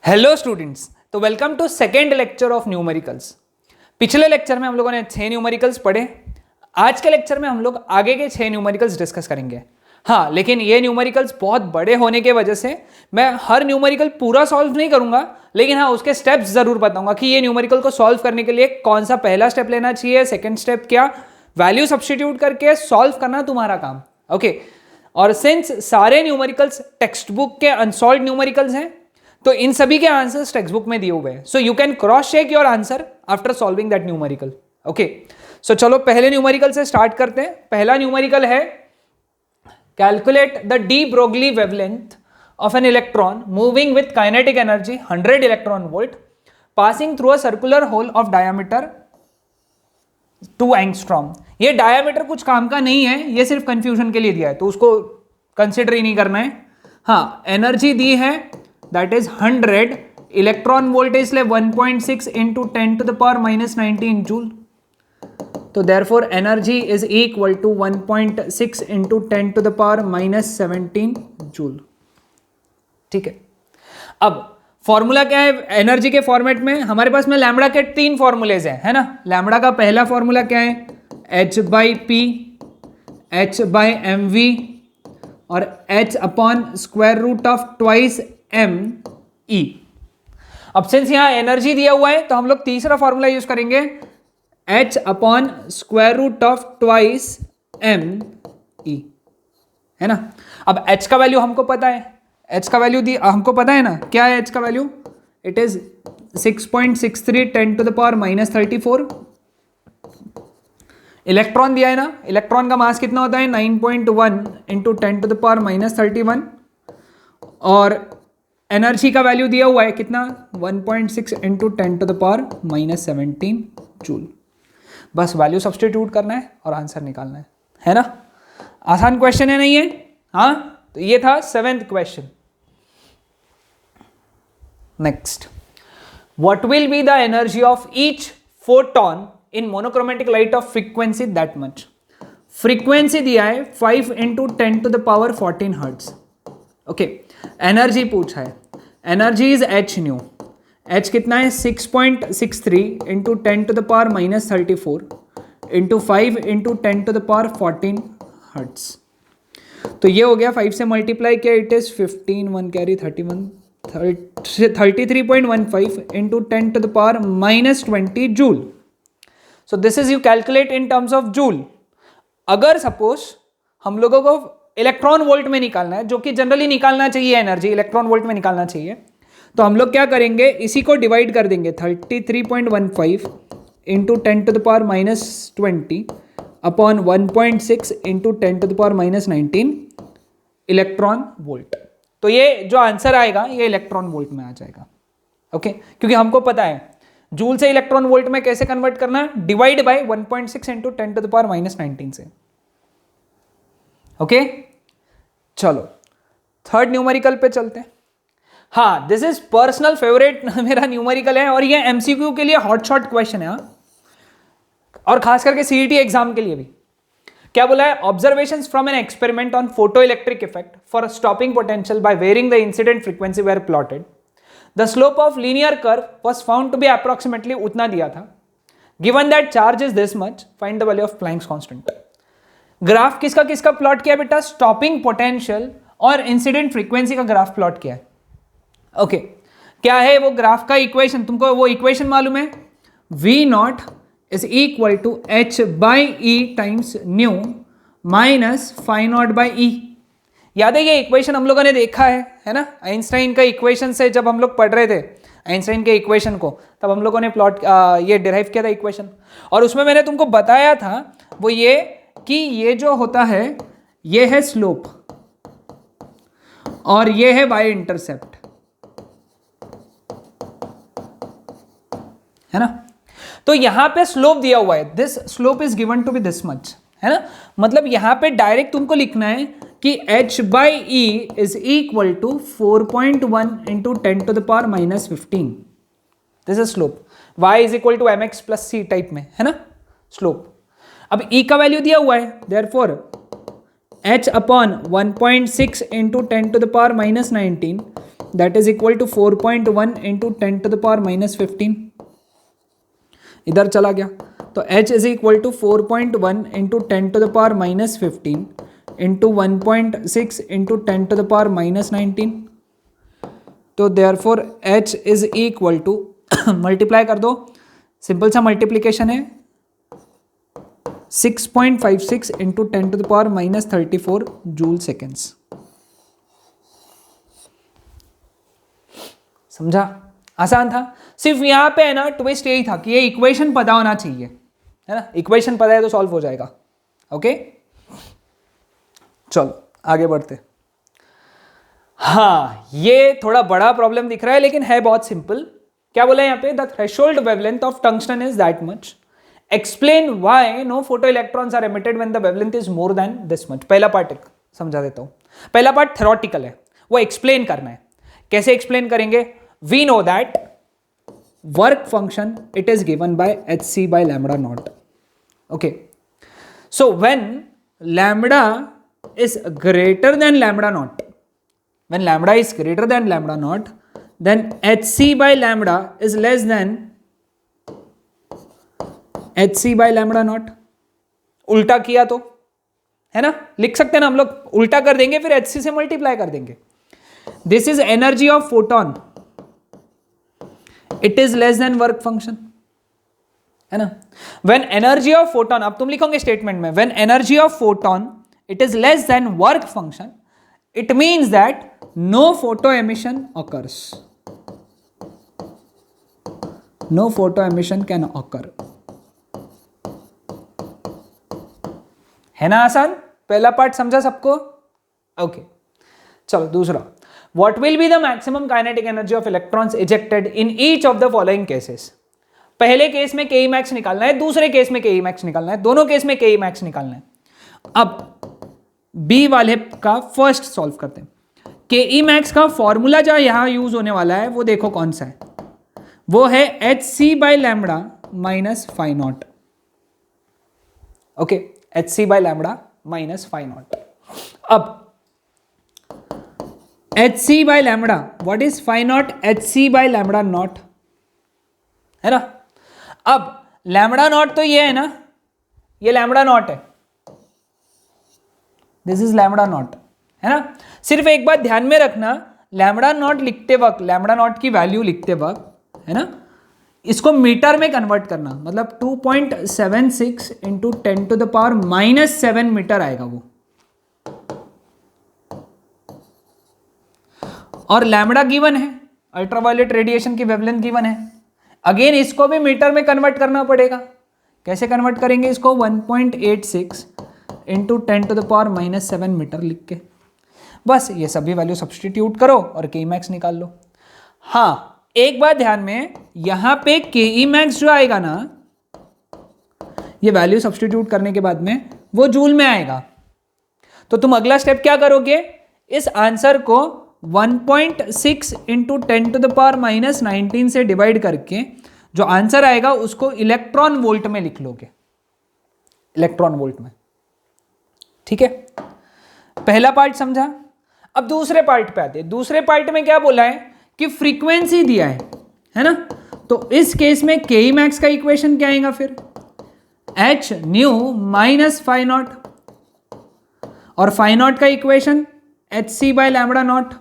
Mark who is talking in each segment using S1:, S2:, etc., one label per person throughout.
S1: Hello students, तो welcome to second lecture of numericals. पिछले lecture में हम लोगों ने 6 न्यूमेरिकल्स पढ़े। आज के लेक्चर में हम लोग आगे के 6 न्यूमेरिकल्स डिस्कस करेंगे। हाँ, लेकिन ये न्यूमेरिकल्स बहुत बड़े होने के वजह से मैं हर न्यूमेरिकल पूरा सॉल्व नहीं करूंगा, लेकिन हाँ उसके स्टेप्स जरूर बताऊंगा कि ये न्यूमेरिकल को सॉल्व करने के लिए कौन सा पहला स्टेप लेना चाहिए, सेकेंड स्टेप क्या, वैल्यू सब्स्टिट्यूट करके सॉल्व करना तुम्हारा काम। ओके, और सिंस सारे न्यूमेरिकल्स टेक्स्ट बुक के अनसॉल्व न्यूमेरिकल्स हैं, तो इन सभी के आंसर्स टेक्स्ट बुक में दिए हुए हैं। So you can cross check your answer after solving that numerical. Okay, so चलो पहले न्यूमेरिकल से स्टार्ट करते हैं। पहला न्यूमेरिकल है calculate the de Broglie wavelength of an electron moving with kinetic energy 100 electron volt passing through a circular hole of diameter 2 angstrom. ये diameter कुछ काम का नहीं है, ये सिर्फ कंफ्यूजन के लिए दिया है, तो उसको कंसिडर ही नहीं करना है। हाँ, एनर्जी दी है that is 100 इलेक्ट्रॉन वोल्ट इसलिए 1.6 into 10 to the power minus 19 joule. तो therefore energy is equal to 1.6 into 10 to the power minus 17 joule. ठीक है, अब फॉर्मूला क्या है एनर्जी के फॉर्मेट में? हमारे पास में लैम्बडा के 3 फॉर्मूलेज हैं, है ना। लैम्बडा का पहला फॉर्मूला क्या है? h by p, h by mv और h upon square root of twice M E. अब सिंस यहां एनर्जी दिया हुआ है तो हम लोग तीसरा फॉर्मूला यूज करेंगे, h upon square root of twice M E, है ना। अब h का वैल्यू हमको पता है, h का वैल्यू हमको पता है ना, क्या है h का value? It is 6.63 10 to the power minus 34। Electron दिया है ना, इलेक्ट्रॉन का मास कितना होता है? 9.1 into 10 to the power minus 31। और एनर्जी का वैल्यू दिया हुआ है कितना? 1.6 into 10 to the power minus 17 joule. बस वैल्यू सब्स्टिट्यूट करना है और आंसर निकालना है ना। आसान क्वेश्चन है, नहीं है? हाँ, तो ये था 7th question. Next, what will be the energy of each photon in monochromatic light of frequency that much. Frequency दिया है 5 into 10 to the power 14 hertz. Okay, energy पूछा है, energy is H new. H कितना है? 6.63 into 10 to the power minus 34 into 5 into 10 to the power 14 hertz. तो ये हो गया 5 से मल्टीप्लाई किया, it is 15 1 carry 33.15 into 10 to the power minus 20 joule. So this is you calculate in terms of joule. अगर suppose हम लोगों को इलेक्ट्रॉन वोल्ट में निकालना है, जो कि जनरली निकालना चाहिए, एनर्जी इलेक्ट्रॉन वोल्ट में निकालना चाहिए, तो हम लोग क्या करेंगे, इसी को डिवाइड कर देंगे 33.15 into 10 to the power minus 20 upon 1.6 into 10 to the power minus 19 electron volt. तो ये जो आंसर आएगा ये इलेक्ट्रॉन वोल्ट में आ जाएगा। ओके, क्योंकि हमको पता है जूल से इलेक्ट्रॉन वोल्ट में कैसे कन्वर्ट करना है, divide by 1.6 into 10 to the power minus 19 से। ओके, चलो थर्ड न्यूमेरिकल पे चलते हैं। हाँ, दिस इज पर्सनल फेवरेट मेरा न्यूमेरिकल है और ये एमसीक्यू के लिए हॉट शॉट क्वेश्चन है। और खास करके सीईटी एग्जाम के लिए भी। क्या बोला है? Observations from an experiment on photo electric effect for stopping potential by varying the incident frequency were plotted. The slope of linear curve was found to be approximately उतना दिया था। Given that charge is this much, find the value of Planck's constant. Graph किसका किसका plot किया बेटा? Stopping potential और incident frequency का graph plot किया है। ओके, क्या है वो ग्राफ का इक्वेशन? तुमको वो इक्वेशन मालूम है? V not is equal to h by e times nu minus phi not by e. याद है ये इक्वेशन हम लोगों ने देखा है ना, आइंस्टाइन का इक्वेशन से जब हम लोग पढ़ रहे थे आइंस्टाइन के इक्वेशन को, तब हम लोगों ने प्लॉट ये डिराइव किया था इक्वेशन। और उसमें मैंने तुमको बताया था वो ये कि ये जो होता है ये है स्लोप और ये है वाई इंटरसेप्ट, है ना। तो यहां पे स्लोप दिया हुआ है, this slope is given to be this much, है ना। मतलब यहां पे डायरेक्ट तुमको लिखना है कि h by e is equal to 4.1 into 10 to the power minus 15। This is slope. y is equal to mx plus c type में, है ना स्लोप। अब e का वैल्यू दिया हुआ है, therefore h upon 1.6 into 10 to the power minus 19 that is equal to 4.1 into 10⁻⁻15। इधर चला गया तो h is equal to 4.1 into 10⁻⁻15 into 1.6 into 10⁻⁻19। तो therefore h is equal to multiply कर दो, सिंपल सा मल्टीप्लीकेशन है, 6.56 इंटू 10⁻34 जूल सेकेंड्स। समझा? आसान था। सिर्फ यहां पे है ना ट्विस्ट यही था कि ये इक्वेशन पता होना चाहिए, है ना, इक्वेशन पता है तो सॉल्व हो जाएगा। ओके चलो आगे बढ़ते। हाँ ये थोड़ा बड़ा प्रॉब्लम दिख रहा है लेकिन है बहुत सिंपल। क्या बोला है यहाँ पे, the threshold wavelength of tungsten is that much, explain why no photo electrons are emitted when the wavelength is more than this much. पहला पार्ट समझा देता हूं, पहला पार्ट थ्योरेटिकल है, वो एक्सप्लेन करना है। कैसे एक्सप्लेन करेंगे, we know that work function it is given by hc by lambda naught। okay so when lambda is greater than lambda naught, when lambda is greater than lambda naught, then hc by lambda is less than hc by lambda naught। उल्टा किया तो है ना, लिख सकते हैं ना हम लोग, उल्टा कर देंगे फिर hc से मल्टीप्लाई कर देंगे। This is energy of photon, it is less than work function, है ना। व्हेन एनर्जी ऑफ फोटोन, अब तुम लिखोगे स्टेटमेंट में, when energy of photon it is less than work function, it means that no photo emission occurs, no photo emission can occur। है ना आसान, पहला पार्ट समझा सबको। ओके चलो दूसरा, what will be the maximum kinetic energy of electrons ejected in each of the following cases। पहले case में ke max निकालना है, दूसरे केस में ke max निकालना है, दोनों केस में ke max निकालना है। अब बी वाले का फर्स्ट सॉल्व करते हैं। ke max का फॉर्मूला जो यहां यूज होने वाला है वो देखो कौन सा है, वो है hc by lambda minus phi naught। Okay hc by lambda minus phi naught। अब hc by lambda, what is phi naught, hc by lambda naught, है ना। अब lambda naught तो ये है ना, ये lambda naught है, दिस इज lambda naught, है ना। सिर्फ एक बात ध्यान में रखना, lambda naught लिखते वक्त, lambda naught की वैल्यू लिखते वक्त, है ना, इसको मीटर में कन्वर्ट करना, मतलब 2.76 इंटू 10⁻⁻7 मीटर आएगा वो। और लैम्बडा गिवन है, अल्ट्रावायलेट रेडिएशन की वेवलेंथ गिवन है। अगेन इसको भी मीटर में कन्वर्ट करना पड़ेगा। कैसे कन्वर्ट करेंगे इसको, 1.86 इंटू 10⁻⁻7 मीटर लिख के, बस ये सभी वैल्यू सब्सटीट्यूट करो और के मैक्स निकाल लो। हाँ एक बात ध्यान में, यहां पे के मैक्स जो आएगा ना, ये वैल्यू सब्सटीट्यूट करने के बाद में वो जूल में आएगा। तो तुम अगला स्टेप क्या करोगे, इस आंसर को 1.6 इंटू 10⁻⁻19 से डिवाइड करके जो आंसर आएगा उसको इलेक्ट्रॉन वोल्ट में लिख लोगे, इलेक्ट्रॉन वोल्ट में। ठीक है, पहला पार्ट समझा। अब दूसरे पार्ट पे आते हैं। दूसरे पार्ट में क्या बोला है कि फ्रीक्वेंसी दिया है ना। तो इस केस में के मैक्स का इक्वेशन क्या आएगा फिर, h nu minus phi naught, और फाई नॉट का equation hc by lambda naught.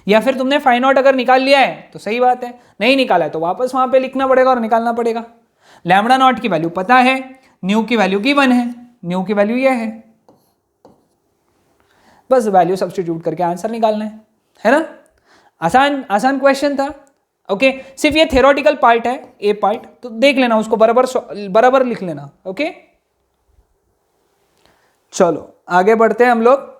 S1: या फिर तुमने फाई नॉट अगर निकाल लिया है तो सही बात है, नहीं निकाला है तो वापस वहां पे लिखना पड़ेगा और निकालना पड़ेगा। लैम्बडा नॉट की वैल्यू पता है, न्यू की वैल्यू गिवन है, न्यू की वैल्यू ये है, बस वैल्यू सब्स्टिट्यूट करके आंसर निकालना है ना। आसान आसान क्वेश्चन था। ओके सिर्फ ये थ्योरेटिकल पार्ट है, ए पार्ट, तो देख लेना उसको, बराबर लिख लेना। ओके चलो आगे बढ़ते हैं हम लोग।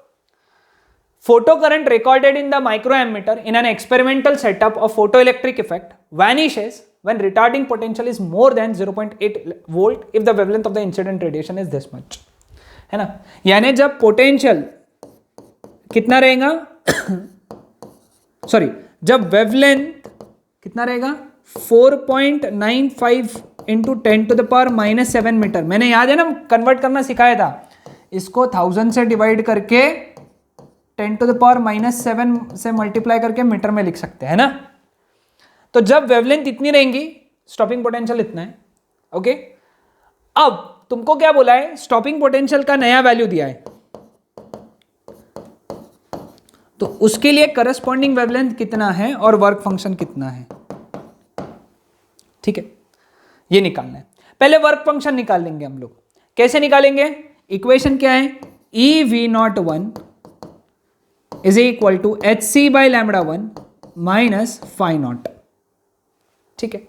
S1: Photo current recorded in the microammeter in an experimental setup of photoelectric effect vanishes when retarding potential is more than 0.8 volt if the wavelength of the incident radiation is this much, है ना। यानी जब potential कितना रहेगा sorry, जब wavelength कितना रहेगा 4.95 into 10⁻⁻7 metre. मैंने याद है ना कन्वर्ट करना सिखाया था, इसको 1000 से डिवाइड करके 10⁻⁷ से मल्टीप्लाई करके मीटर में लिख सकते हैं ना। तो जब वेवलेंथ इतनी रहेंगी स्टॉपिंग पोटेंशियल इतना है। ओके, अब तुमको क्या बोला है, स्टॉपिंग पोटेंशियल का नया वैल्यू दिया है, तो उसके लिए करस्पॉन्डिंग वेवलेंथ कितना है और वर्क फंक्शन कितना है, ठीक है, ये निकालना है। पहले वर्क फंक्शन निकाल लेंगे हम लोग। कैसे निकालेंगे, इक्वेशन क्या है, EV01 is equal to hc/λ1 minus phi naught, ठीक है।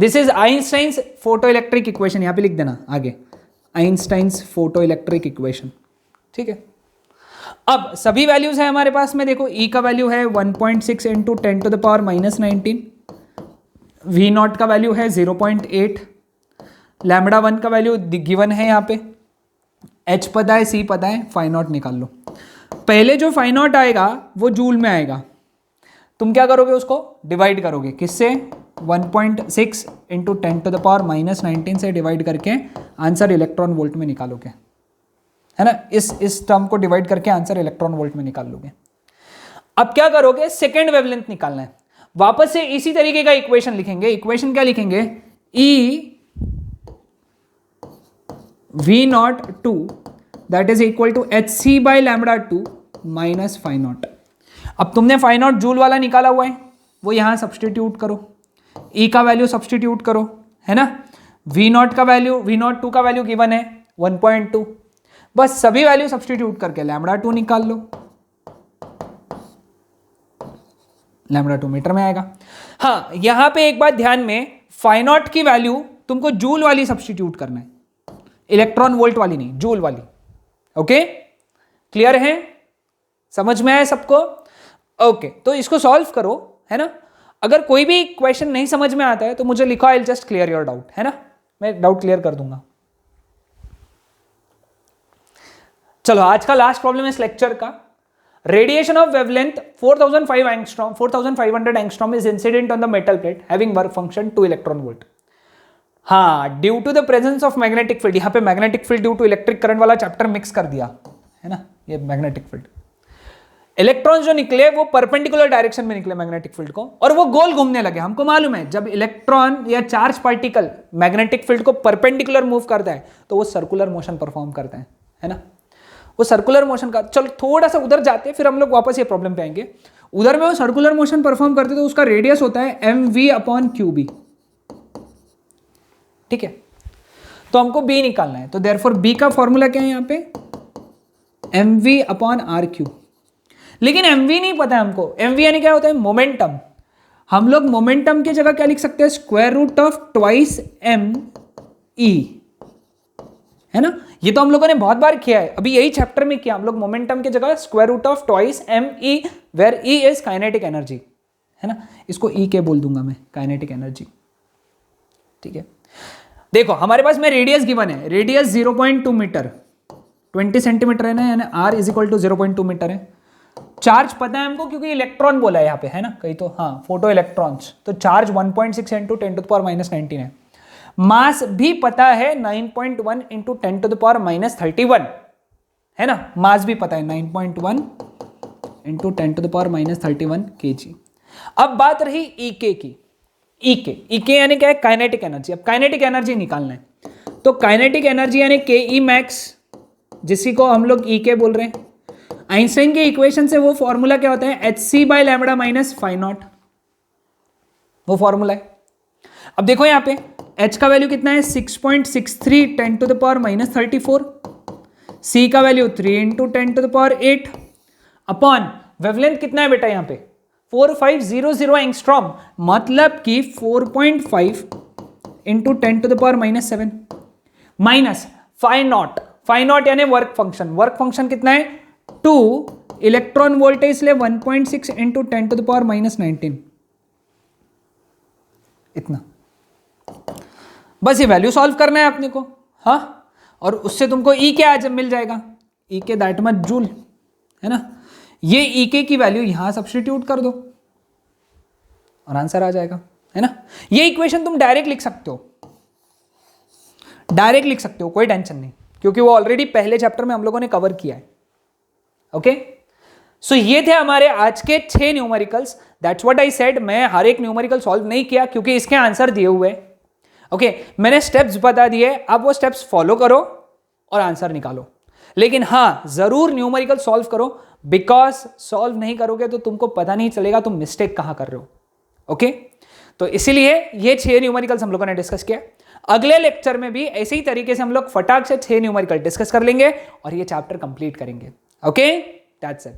S1: This is Einstein's photo electric equation, यहां पे लिख देना आगे, आइंस्टाइन्स फोटो इलेक्ट्रिक इक्वेशन, ठीक है। अब सभी वैल्यूज है हमारे पास में, देखो E का वैल्यू है 1.6 इंटू 10⁻⁻19, V नॉट का वैल्यू है 0.8, λ1 का वैल्यू गिवन है यहाँ पे, H पता है, C पता है, फाई नॉट निकाल लो। पहले जो फाई नॉट आएगा वो जूल में आएगा, तुम क्या करोगे, उसको डिवाइड करोगे, किससे, 1.6 इंटू 10⁻⁻19 से डिवाइड करके आंसर इलेक्ट्रॉन वोल्ट में निकालोगे, है ना। इस टर्म को डिवाइड करके आंसर इलेक्ट्रॉन वोल्ट में निकाल लोगे। अब क्या करोगे, सेकेंड वेवलेंथ निकालना है, वापस से इसी तरीके का इक्वेशन लिखेंगे। इक्वेशन क्या लिखेंगे, EV02 that is equal to hc/λ2 minus phi naught. अब तुमने फाई नॉट जूल वाला निकाला हुआ है, वो यहां सब्सटीट्यूट करो, E का वैल्यू सब्सटीट्यूट करो, है ना। V02 का वैल्यू गिवन है 1.2, बस सभी वैल्यू सब्सटीट्यूट करके λ2 निकाल लो, λ2 मीटर में आएगा। हाँ, यहां पे एक बात ध्यान में, फाई नॉट की वैल्यू तुमको जूल वाली सब्सटीट्यूट करना है, इलेक्ट्रॉन वोल्ट वाली नहीं, जूल वाली। ओके, क्लियर है, समझ में आया सबको। ओके, तो इसको सॉल्व करो, है ना। अगर कोई भी क्वेश्चन नहीं समझ में आता है तो मुझे लिखो, I will just clear your doubt, है ना, मैं डाउट क्लियर कर दूंगा। चलो, आज का लास्ट प्रॉब्लम है इस लेक्चर का, radiation of wavelength 4500 angstrom is incident on the metal plate having work function 2 electron volt. हाँ, due to the presence of magnetic field, यहाँ पे magnetic field due to electric current वाला chapter mix कर दिया, है ना, ये मैग्नेटिक फील्ड। इलेक्ट्रॉन्स जो निकले वो परपेंडिकुलर डायरेक्शन में निकले मैग्नेटिक फील्ड को, और वो गोल घूमने लगे। हमको मालूम है जब इलेक्ट्रॉन या चार्ज पार्टिकल मैग्नेटिक फील्ड को परपेंडिकुलर मूव करता है तो वो सर्कुलर मोशन परफॉर्म करता है ना, वो सर्कुलर मोशन का। चलो थोड़ा सा उधर जाते हैं, फिर हम लोग वापस ये प्रॉब्लम पे आएंगे। उधर में वो सर्कुलर मोशन परफॉर्म करते तो उसका रेडियस होता है mv/qb, ठीक है। तो हमको b निकालना है, तो देयरफॉर b का फॉर्मूला क्या है यहाँ पे, mv/r3। लेकिन mv नहीं पता है हमको, mv यानी क्या होता है, मोमेंटम। हम लोग मोमेंटम की जगह क्या लिख सकते हैं, square root of twice me, है ना। ये तो हम लोगों ने बहुत बार किया है, अभी यही चैप्टर में किया हम लोग, मोमेंटम की जगह square root of twice me, where e is kinetic energy, है ना। इसको e के बोल दूंगा मैं, काइनेटिक एनर्जी, ठीक है। देखो हमारे पास में रेडियस गिवन है, रेडियस 0.2 मीटर, 20 सेंटीमीटर है ना, यानी r is equal to 0.2 metre है। चार्ज पता है हमको क्योंकि इलेक्ट्रॉन बोला है यहाँ पे, है ना, कहीं तो हाँ, फोटो इलेक्ट्रॉन्स, तो चार्ज 1.6 इंटू 10⁻⁻19 है। मास भी पता है 9.1 इंटू 10⁻⁻31, है ना, मास भी पता है 9.1 इंटू 10⁻⁻31 kg। अब बात रही ईके की, ईके यानी क्या है, काइनेटिक एनर्जी। अब काइनेटिक एनर्जी निकालना है, तो काइनेटिक एनर्जी यानी ke मैक्स, जिसी को हम लोग ईके बोल रहे हैं। आइंस्टाइन के इक्वेशन से वो फॉर्मूला क्या होता है, hc/λ माइनस फाई नॉट, वो फॉर्मूला है। अब देखो यहाँ पे h का वैल्यू कितना है, 6.63 10⁻⁻34, c का वैल्यू 3 इंटू 10⁸ अपॉन वेवलेंथ कितना है बेटा यहाँ पे 4500 एंगस्ट्रॉम, मतलब कि 4.5 into 10⁻⁻7 minus phi naught, phi naught यानी वर्क फंक्शन, वर्क फंक्शन कितना है 2 इलेक्ट्रॉन वोल्ट है, इसलिए 1.6 इंटू 10⁻⁻19, इतना। बस ये वैल्यू सॉल्व करना है अपने को, हाँ, और उससे तुमको ई क्या आज मिल जाएगा, ई के दैट मच जूल, है ना। ये ई के की वैल्यू यहां सब्स्टिट्यूट कर दो और आंसर आ जाएगा, है ना। ये इक्वेशन तुम डायरेक्ट लिख सकते हो, डायरेक्ट लिख सकते हो, कोई टेंशन नहीं, क्योंकि वो ऑलरेडी पहले चैप्टर में हम लोगों ने कवर किया है। ओके, सो ये थे हमारे आज के 6 numericals. That's what I said. मैं हर एक न्यूमेरिकल सॉल्व नहीं किया क्योंकि इसके आंसर दिए हुए। ओके, मैंने स्टेप्स बता दिए, आप वो स्टेप्स फॉलो करो और आंसर निकालो। लेकिन हाँ, जरूर न्यूमेरिकल सॉल्व करो, बिकॉज सॉल्व नहीं करोगे तो तुमको पता नहीं चलेगा तुम मिस्टेक कहां कर रहे हो। ओके, तो इसीलिए ये 6 न्यूमेरिकल्स हम लोगों ने डिस्कस किया। अगले लेक्चर में भी ऐसे ही तरीके से हम लोग फटाक से 6 न्यूमेरिकल डिस्कस कर लेंगे और ये चैप्टर कंप्लीट करेंगे। Okay, that's it.